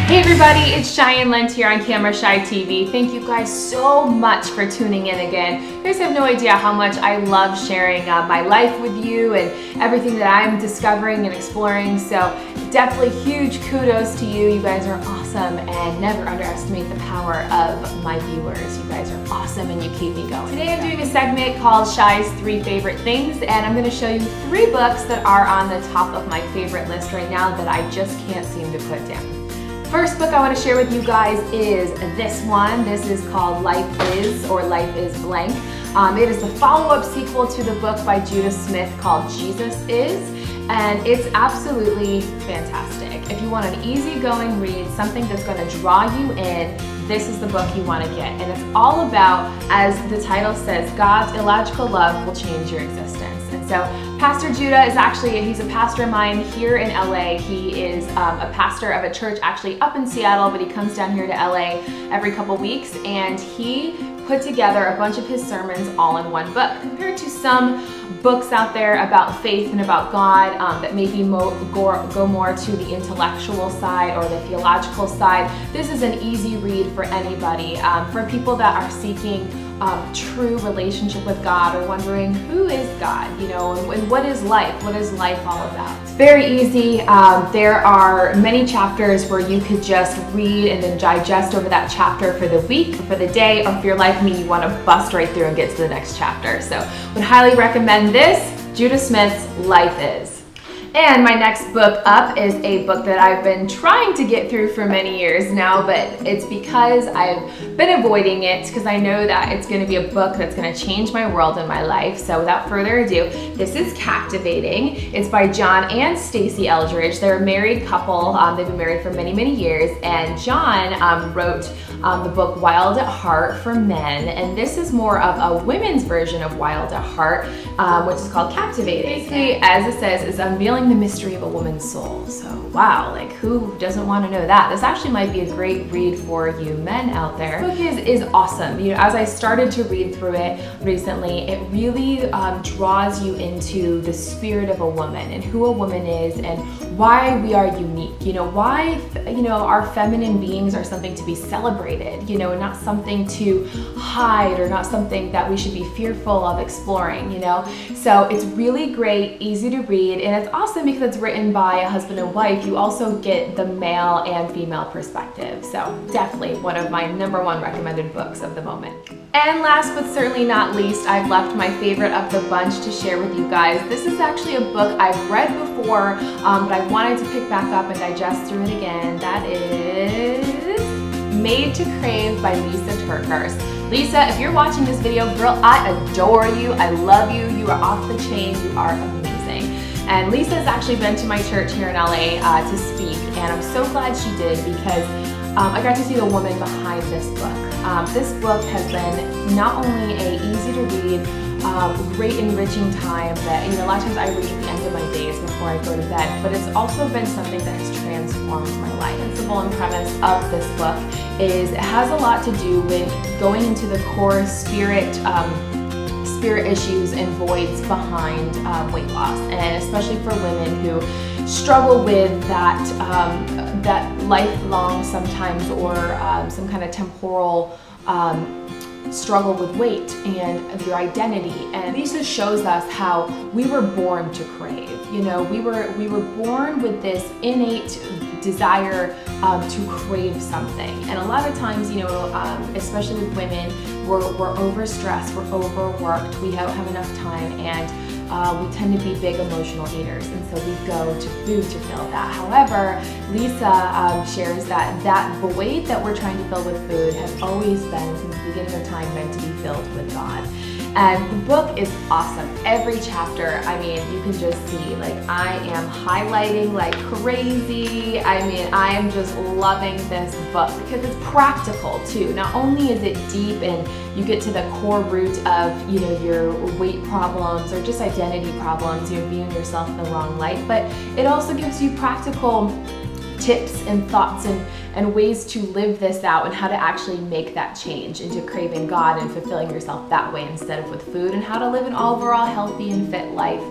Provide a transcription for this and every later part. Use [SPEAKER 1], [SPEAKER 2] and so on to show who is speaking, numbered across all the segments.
[SPEAKER 1] Hey everybody, it's Chey and Lent here on Camera Chey TV. Thank you guys so much for tuning in again. You guys have no idea how much I love sharing my life with you and everything that I'm discovering and exploring. So definitely huge kudos to you. You guys are awesome, and never underestimate the power of my viewers. You guys are awesome and you keep me going. Today I'm doing a segment called Chey's 3 Favorite Things, and I'm going to show you 3 books that are on the top of my favorite list right now that I just can't seem to put down. First book I want to share with you guys is this one. This is called Life Is, or Life Is Blank. It is the follow-up sequel to the book by Judah Smith called Jesus Is, and it's absolutely fantastic. If you want an easygoing read, something that's going to draw you in, this is the book you want to get. And it's all about, as the title says, God's illogical love will change your existence. And so Pastor Judah is actually, he's a pastor of mine here in LA. He is a pastor of a church actually up in Seattle, but he comes down here to LA every couple weeks, and he put together a bunch of his sermons all in one book. Compared to some books out there about faith and about God that maybe go more to the intellectual side or the theological side, this is an easy read for anybody. For people that are seeking true relationship with God, or wondering who is God, you know, and what is life? What is life all about? It's very easy. There are many chapters where you could just read and then digest over that chapter for the week, for the day, or if you're like me, you want to bust right through and get to the next chapter. So would highly recommend this, Judah Smith's Life Is. And my next book up is a book that I've been trying to get through for many years now, but it's because I've been avoiding it, because I know that it's going to be a book that's going to change my world and my life. So without further ado, this is Captivating. It's by John and Stacey Eldridge. They're a married couple. They've been married for many, many years, and John wrote the book Wild at Heart for men, and this is more of a women's version of Wild at Heart, which is called Captivating. Basically, as it says, is unveiling the mystery of a woman's soul. So wow, like who doesn't want to know that? This actually might be a great read for you men out there. The book is awesome. You know, as I started to read through it recently, it really draws you into the spirit of a woman and who a woman is and why we are unique. You know, why, you know, our feminine beings are something to be celebrated, you know, and not something to hide, or not something that we should be fearful of exploring, you know. So it's really great, easy to read, and it's awesome because it's written by a husband and wife. You also get the male and female perspective. So definitely one of my #1 recommended books of the moment. And last but certainly not least, I've left my favorite of the bunch to share with you guys. This is actually a book I've read before, but I wanted to pick back up and digest through it again. That is Made to Crave by Lisa TerKeurst. Lisa, if you're watching this video, girl, I adore you. I love you. You are off the chain. You are amazing. And Lisa has actually been to my church here in LA to speak, and I'm so glad she did, because I got to see the woman behind this book. This book has been not only a easy to read, great enriching time that, you know, a lot of times I read at the end of my days before I go to bed, but it's also been something that has transformed my life. The principle and premise of this book is it has a lot to do with going into the core spirit issues and voids behind weight loss, and especially for women who struggle with that that lifelong sometimes, or some kind of temporal struggle with weight and your identity. And Lisa shows us how we were born to crave. You know, we were born with this innate desire to crave something. And a lot of times, you know, especially with women, we're overstressed, we're overworked, we don't have enough time, and we tend to be big emotional eaters, and so we go to food to fill that. However, Lisa shares that that void that we're trying to fill with food has always been, since the beginning of time, meant to be filled with God. And the book is awesome. Every chapter, I mean, you can just see, like, I am highlighting like crazy. I mean, I am just loving this book because it's practical too. Not only is it deep and you get to the core root of, you know, your weight problems or just identity problems, you're viewing yourself in the wrong light, but it also gives you practical tips and thoughts and and ways to live this out and how to actually make that change into craving God and fulfilling yourself that way instead of with food, and how to live an overall healthy and fit life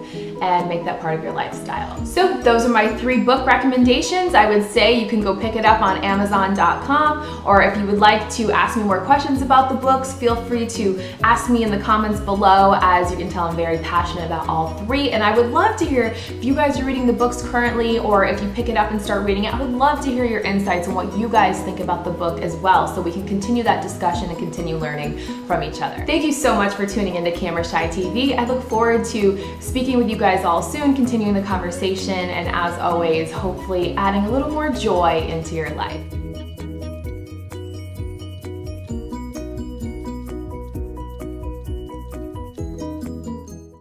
[SPEAKER 1] and make that part of your lifestyle. So those are my 3 book recommendations. I would say you can go pick it up on Amazon.com, or if you would like to ask me more questions about the books, feel free to ask me in the comments below. As you can tell, I'm very passionate about all 3, and I would love to hear if you guys are reading the books currently, or if you pick it up and start reading it. I would love to hear your insights on what you guys think about the book as well, so we can continue that discussion and continue learning from each other. Thank you so much for tuning into Camera Chey TV. I look forward to speaking with you guys all soon, continuing the conversation, and as always, hopefully adding a little more joy into your life.